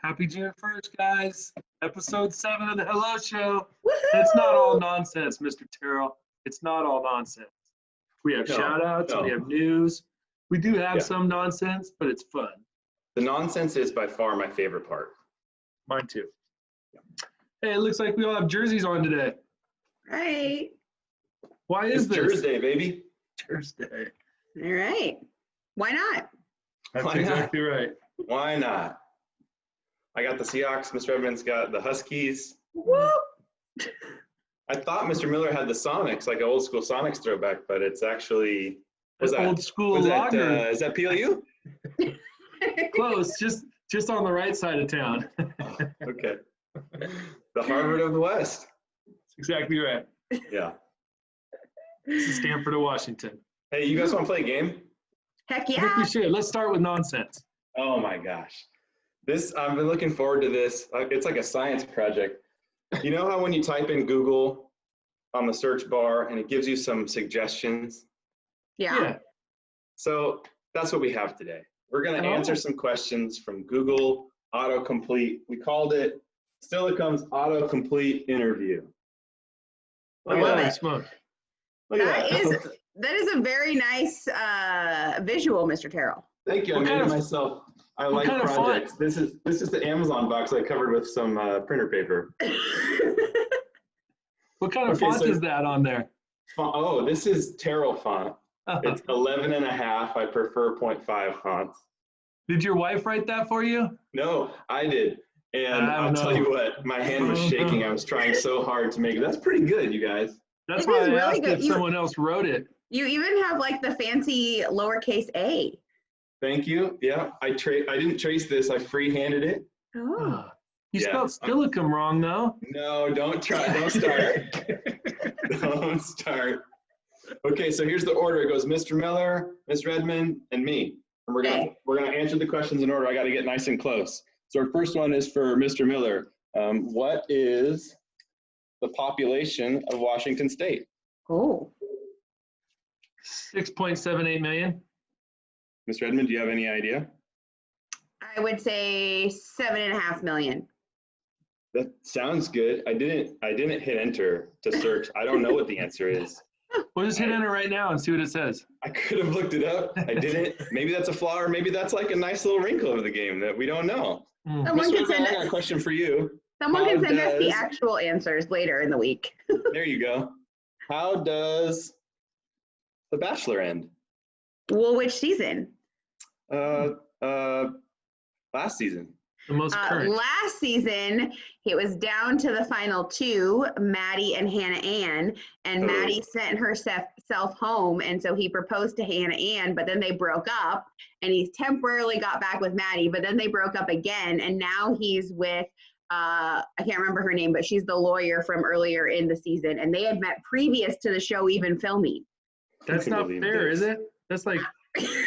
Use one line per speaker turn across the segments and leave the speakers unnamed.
Happy June 1st, guys. Episode 7 of the Hello Show.
Woohoo!
It's not all nonsense, Mr. Tyrrell. It's not all nonsense. We have
No,
shout outs,
no.
we have news. We do have
Yeah.
some nonsense, but it's fun.
The nonsense is by far my favorite part.
Mine too. Hey, it looks like we all have jerseys on today.
Right.
Why is
It's
this?
Thursday, baby.
Thursday.
All right. Why not?
That's
Why not?
exactly right.
Why not? I got the Seahawks. Mr. Redman's got the Huskies.
Woo!
I thought Mr. Miller had the Sonics, like an old school Sonics throwback, but it's actually
That's old school lager.
Is that PLU?
Close, just on the right side of town.
Okay. The Harvard of the West.
That's exactly right.
Yeah.
This is Stanford of Washington.
Hey, you guys want to play a game?
Heck
I think
yeah.
we should. Let's start with nonsense.
Oh my gosh. I've been looking forward to this. It's like a science project. You know how when you type in Google on the search bar and it gives you some suggestions?
Yeah.
So that's what we have today. We're going to answer some questions from Google Autocomplete. We called it Steilacoom's Autocomplete Interview.
I love it.
Smoke.
Look at
That is a very nice visual, Mr. Terrell.
Thank you. I
What
made
kind
it
of-
myself. I like
kind of font?
projects. This is the Amazon box I covered with some printer paper.
What kind of
Okay,
font
so-
is that on there?
Oh, this is Tyrrell font. It's 11 and a half. I prefer 0.5 fonts.
Did your wife write that for you?
No, I did. And
I
I'll
don't
tell
know.
you what, my hand was shaking. I was trying so hard to make it. That's pretty good, you guys.
That's
It
why
is
I
really
asked
good.
if someone else wrote it.
You even have like the fancy lowercase a.
Thank you. Yeah, I didn't trace this. I free-handed it.
Oh.
You
Yeah.
spelled Steilacoom wrong, though.
No, don't try. Don't start. Don't start. Okay, so here's the order. It goes Mr. Miller, Ms. Redman, and me. And we're gonna answer the questions in order. I got to get nice and close. So our first one is for Mr. Miller. What is the population of Washington State?
Oh.
6.78 million.
Ms. Redman, do you have any idea?
I would say 7.5 million.
That sounds good. I didn't hit enter to search. I don't know what the answer is.
We'll just hit enter right now and see what it says.
I could have looked it up. I didn't. Maybe that's a flaw, or maybe that's like a nice little wrinkle of the game that we don't know.
Someone
Ms.
can
Redman,
send
I got a
us,
question for you.
someone
How
can send us the
does-
actual answers later in the week.
There you go. How does The Bachelor end?
Well, which season?
Last season.
The most current.
Last season, it was down to the final two, Maddie and Hannah Ann, and
Oh.
Maddie sent herself home, and so he proposed to Hannah Ann, but then they broke up, and he temporarily got back with Maddie, but then they broke up again, and now he's with, I can't remember her name, but she's the lawyer from earlier in the season, and they had met previous to the show even filming.
That's not
Believe
fair,
this.
is it? That's like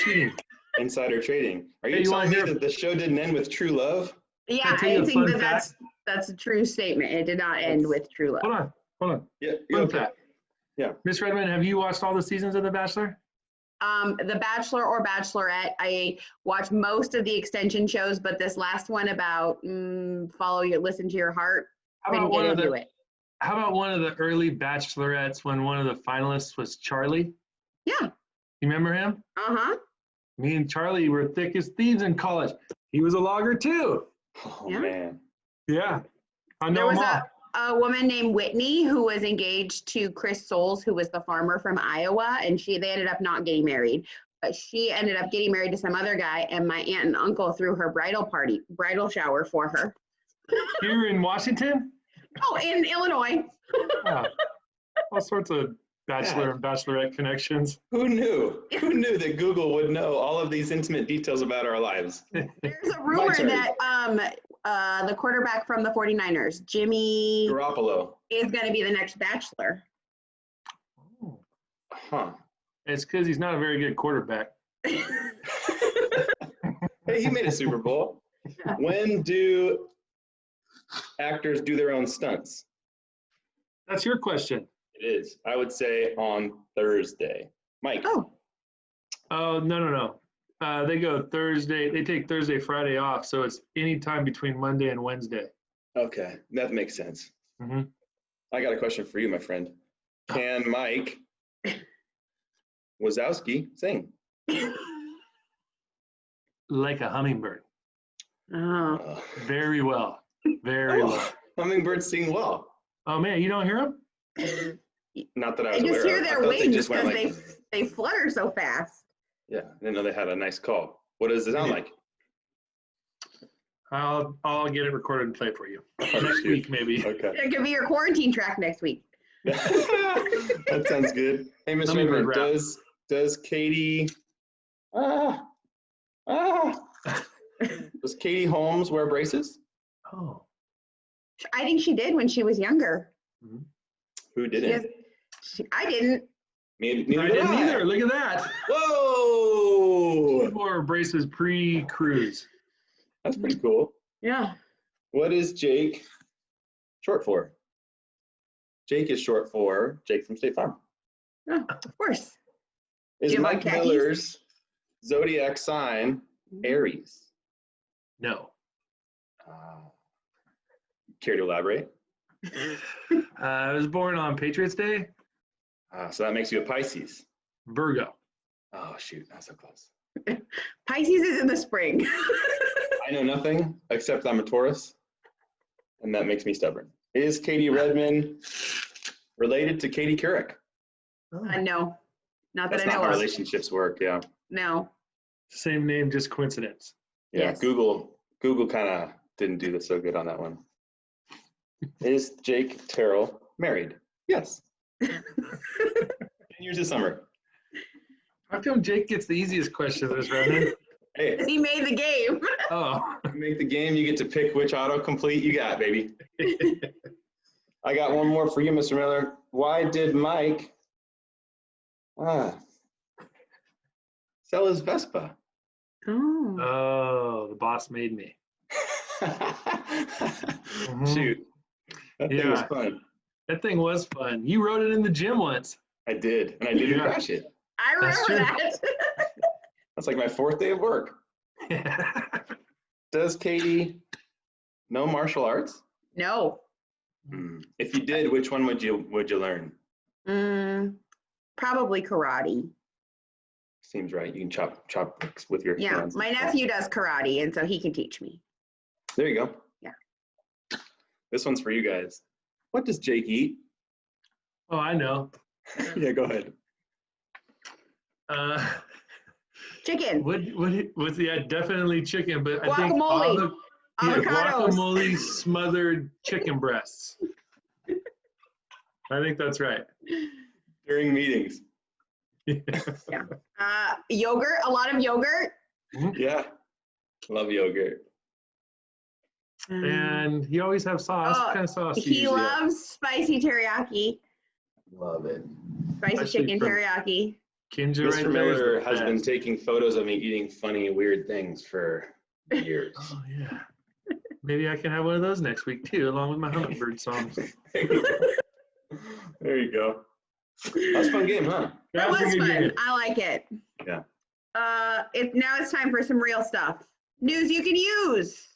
cheating.
Insider trading. Are
Hey,
you
you wanna
telling me
hear-
that the show didn't end with true love?
Yeah,
I tell you
I
a
think
fun
that's a true statement. It did not end with true love.
Hold on.
Yeah.
Fun fact.
Yeah.
Miss Redman, have you watched all the seasons of The Bachelor?
The Bachelor or Bachelorette, I watch most of the extension shows, but this last one about listen to your heart,
How
couldn't
about
get
one of
into
the
it.
How about one of the early Bachelorettes when one of the finalists was Charlie?
Yeah.
You remember him?
Uh-huh.
Me and Charlie were thick as thieves in college. He was a logger too.
Oh
Yeah.
man.
Yeah. I
There
know
was
them all.
a woman named Whitney who was engaged to Chris Soules, who was the farmer from Iowa, and they ended up not getting married. But she ended up getting married to some other guy, and my aunt and uncle threw her bridal shower for her.
Here in Washington?
Oh, in Illinois.
Yeah. All sorts of Bachelor and Bachelorette connections.
Who knew? Who knew that Google would know all of these intimate details about our lives?
There's a rumor
turn.
that the quarterback from the 49ers, Jimmy,
Garoppolo.
is going to be the next Bachelor.
Oh.
Huh.
It's because he's not a very good quarterback.
Hey, he made a Super Bowl. When do actors do their own stunts?
That's your question.
It is. I would say on Thursday. Mike.
Oh,
Oh, no. They go Thursday. They take Thursday, Friday off, so it's any time between Monday and Wednesday.
Okay, that makes sense.
Hmm.
I got a question for you, my friend. Can Mike Wazowski sing?
Like a hummingbird.
Oh.
Very well. Very well.
Hummingbirds sing well.
Oh, man, you don't hear them?
Not that I
I
was
just
aware
hear
of. I
their
thought they
wings
just went
because
like,
they flutter so fast.
yeah, I didn't know they had a nice call. What does it sound like?
I'll get it recorded and play for you.
Oh,
Next
shoot.
week, maybe.
Okay.
It could be your quarantine track next week.
That sounds good. Hey, Mr.
Hummingbird
Redman,
rap.
does Katie, does Katie Holmes wear braces?
Oh.
I think she did when she was younger.
Who
She
didn't?
has- I didn't.
Neither
I
did
didn't
I.
either. Look at that.
Whoa!
More braces pre-cruise.
That's pretty cool.
Yeah.
What is Jake short for? Jake is short for Jake from State Farm.
Oh, of course.
Is
Do you like
Mike
khakis?
Miller's zodiac sign Aries?
No.
Care to elaborate?
I was born on Patriots Day.
So that makes you a Pisces.
Virgo.
Oh, shoot. Not so close.
Pisces is in the spring.
I know nothing except I'm a Taurus, and that makes me stubborn. Is Katie Redman related to Katie Couric?
No, not that
That's
I
not
know
how
of.
relationships work, yeah.
No.
Same name, just coincidence.
Yeah,
Yes.
Google kind of didn't do this so good on that one. Is Jake Tyrrell married? Yes. 10 years this summer.
How come Jake gets the easiest question this Redman?
Hey,
He made the game.
Oh.
you make the game, you get to pick which autocomplete you got, baby. I got one more for you, Mr. Miller. Why did Mike sell his Vespa?
Oh.
Oh, the boss made me.
Shoot. That thing was
Yeah.
fun.
That thing was fun. You rode it in the gym once.
I did, and I didn't
Yeah.
crash it.
I
That's
remember
true.
that.
That's like my 4th day of work. Does Katie know martial arts?
No.
If you did, which one would you learn?
Probably karate.
Seems right. You can chop with your
Yeah,
hands.
my nephew does karate, and so he can teach me.
There you go.
Yeah.
This one's for you guys. What does Jake eat?
Oh, I know.
Yeah, go ahead.
Chicken.
What's definitely chicken, but I think
Guacamole. Avocados.
guacamole smothered chicken breasts. I think that's right.
During meetings.
Yogurt. A lot of yogurt.
Yeah. Love yogurt.
And you always have sauce. What kind of sauce do you
He
usually have?
loves spicy teriyaki.
Love it.
Spicy
Especially
chicken
from-
teriyaki.
Kinja
Mr.
right there is
Miller
the
has been
best.
taking photos of me eating funny, weird things for years.
Oh, yeah. Maybe I can have one of those next week, too, along with my hummingbird songs.
There you go. That's a fun game, huh?
That
That's a
was
good
fun.
game.
I like it.
Yeah.
Now it's time for some real stuff. News you can use.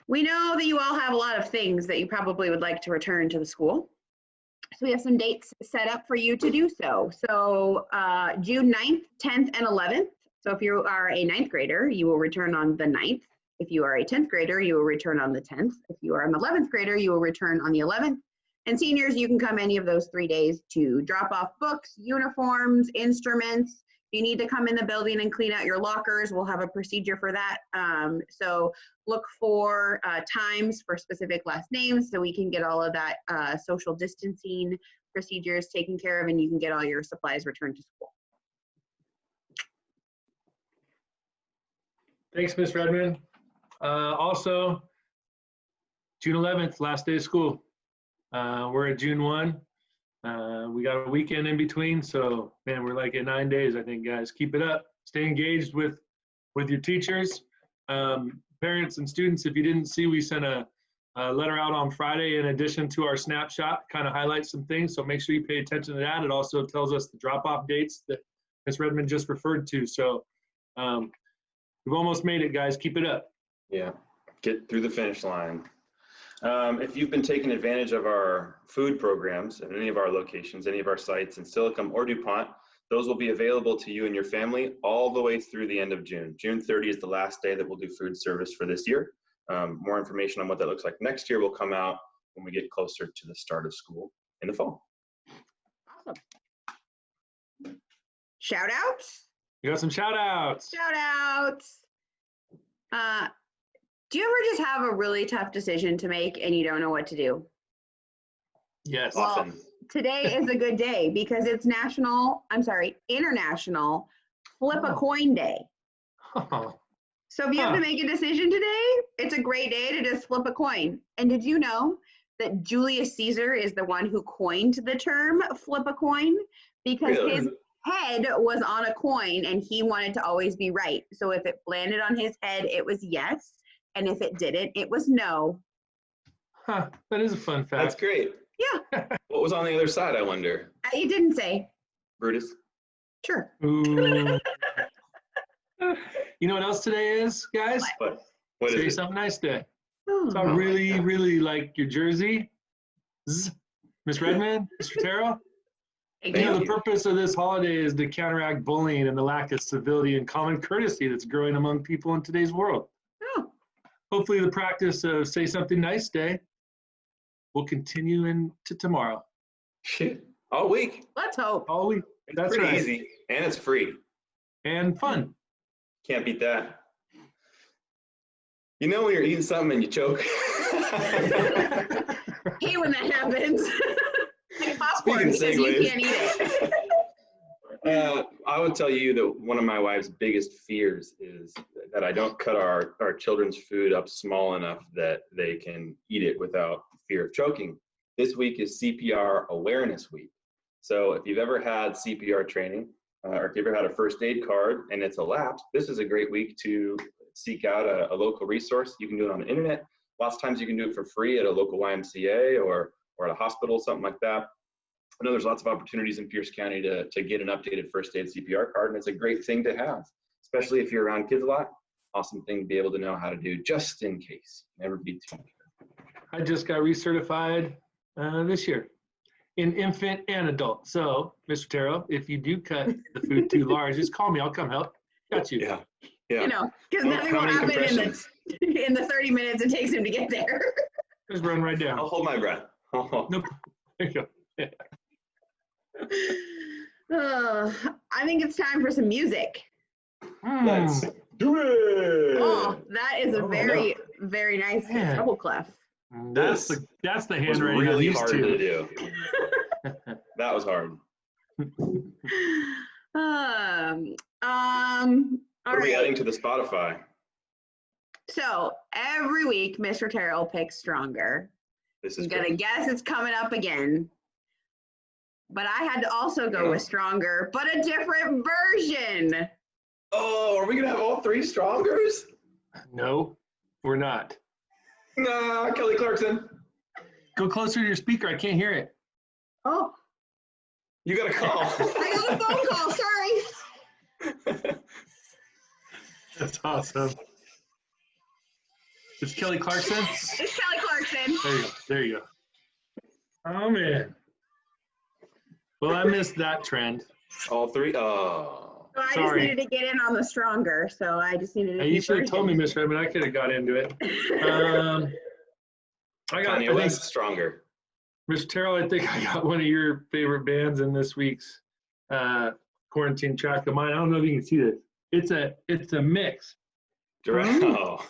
We know that you all have a lot of things that you probably would like to return to the school. So we have some dates set up for you to do so. So June 9th, 10th, and 11th. So if you are a 9th grader, you will return on the 9th. If you are a 10th grader, you will return on the 10th. If you are an 11th grader, you will return on the 11th. And seniors, you can come any of those 3 days to drop off books, uniforms, instruments. You need to come in the building and clean out your lockers. We'll have a procedure for that. So look for times for specific last names so we can get all of that social distancing procedures taken care of, and you can get all your supplies returned to school.
Thanks, Ms. Redman. Also, June 11th, last day of school. We're at June 1. We got a weekend in between, so man, we're like at 9 days, I think, guys. Keep it up. Stay engaged with your teachers. Parents and students, if you didn't see, we sent a letter out on Friday in addition to our snapshot, kind of highlights some things, so make sure you pay attention to that. It also tells us the drop-off dates that Miss Redman just referred to. So we've almost made it, guys. Keep it up.
Yeah, get through the finish line. If you've been taking advantage of our food programs at any of our locations, any of our sites in Steilacoom or DuPont, those will be available to you and your family all the way through the end of June. June 30 is the last day that we'll do food service for this year. More information on what that looks like next year will come out when we get closer to the start of school in the fall.
Awesome. Shout outs?
You got some shout outs.
Shout outs. Do you ever just have a really tough decision to make and you don't know what to do?
Yes.
Well,
Often.
today is a good day because it's International Flip a Coin Day.
Oh,
So if you have to make a decision today, it's a great day to just flip a coin. And did you know that Julius Caesar is the one who coined the term flip a coin? Because
Really?
his head was on a coin and he wanted to always be right. So if it landed on his head, it was yes. And if it didn't, it was no.
huh. That is a fun fact.
That's great.
Yeah,
What was on the other side, I wonder?
you didn't say.
Brutus?
Sure.
Ooh. You know what else today is, guys?
What
Say
is it?
something nice day.
Oh,
So I really like your jersey. Miss Redman, Mr. Terrell.
thank
You know,
you.
the purpose of this holiday is to counteract bullying and the lack of civility and common courtesy that's growing among people in today's world.
Oh,
Hopefully the practice of Say Something Nice Day will continue into tomorrow.
Shit. All week.
let's hope.
All week.
It's
That's
pretty
right.
easy. And it's free.
And fun.
Can't beat that. You know when you're eating something and you choke?
Hate when that happens. Like popcorn
Speaking
because you
segues.
can't eat it.
I would tell you that one of my wife's biggest fears is that I don't cut our children's food up small enough that they can eat it without fear of choking. This week is CPR Awareness Week. So if you've ever had CPR training, or if you've ever had a first aid card and it's elapsed, this is a great week to seek out a local resource. You can do it on the internet. Lots of times you can do it for free at a local YMCA or at a hospital, something like that. I know there's lots of opportunities in Pierce County to get an updated first aid CPR card, and it's a great thing to have, especially if you're around kids a lot. Awesome thing to be able to know how to do just in case. Never be too sure.
I just got recertified this year in infant and adult. So, Mr. Terrell, if you do cut the food too large, just call me. I'll come help. Got you.
Yeah.
You know, because nothing
How
will
many
happen
compressions?
in the 30 minutes it takes him to get there.
Just run right down.
I'll hold my breath.
Nope. There you go. Yeah.
I think it's time for some music.
Let's do it.
Oh, that is a
Oh,
very, very nice
Man.
treble clef.
That's the
It was
handwriting I'm
really
used
hard
to.
to do. That was hard.
All
What are we
right.
adding to the Spotify?
So every week, Mr. Tyrrell picks Stronger.
This
I'm
is
gonna
great.
guess it's coming up again. But I had to also go with Stronger, but a different version.
Oh, are we gonna have all three Strongers?
No, we're not.
Nah, Kelly Clarkson.
Go closer to your speaker. I can't hear it.
Oh,
You got a call.
I got a phone call. Sorry.
That's awesome. It's Kelly Clarkson.
It's Kelly Clarkson.
There you go. There you go. Oh, man. Well, I missed that trend.
All three. Oh.
So I
Sorry.
just needed to get in on the Stronger. So I just needed a
Hey, you
new
should have told me,
version.
Miss Redmond. I could have got into it. I
Kanye
think,
West stronger.
Mr. Terrell, I think I got one of your favorite bands in this week's quarantine track of mine. I don't know if you can see this. It's a mix.
Direct. Oh.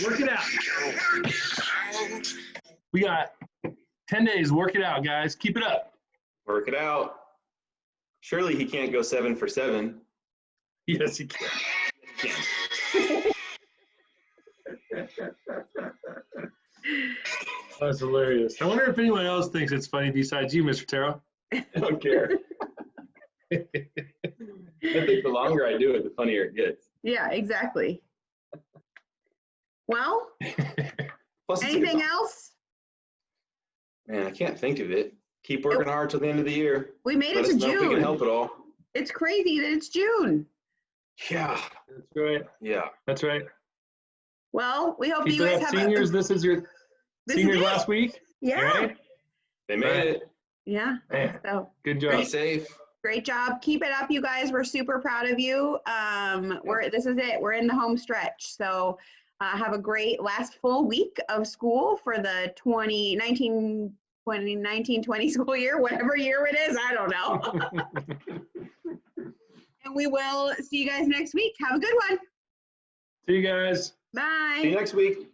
Work it out. We got 10 days. Work it out, guys. Keep it up.
Work it out. Surely he can't go 7 for 7.
Yes, he can.
Can't.
That's hilarious. I wonder if anyone else thinks it's funny besides you, Mr. Terrell.
I don't care. I think the longer I do it, the funnier it gets.
Yeah, exactly. Well,
Plus, it's a good
anything
song.
else?
Man, I can't think of it. Keep working hard till the end of the year.
We made it
Let
to
us know if we can
June.
help at all.
It's crazy that it's June.
Yeah.
That's right.
Yeah.
That's right.
Well, we hope
Keep
you
it
guys
up,
have
seniors. This is your
this is
seniors
it.
last week.
Yeah.
Right?
They made it.
Yeah.
Man,
So
good
Be
job.
safe.
great job. Keep it up, you guys. We're super proud of you. This is it. We're in the home stretch. So have a great last full week of school for the 2019-20 school year, whatever year it is. I don't know. And we will see you guys next week. Have a good one.
See you guys.
Bye.
See you next week.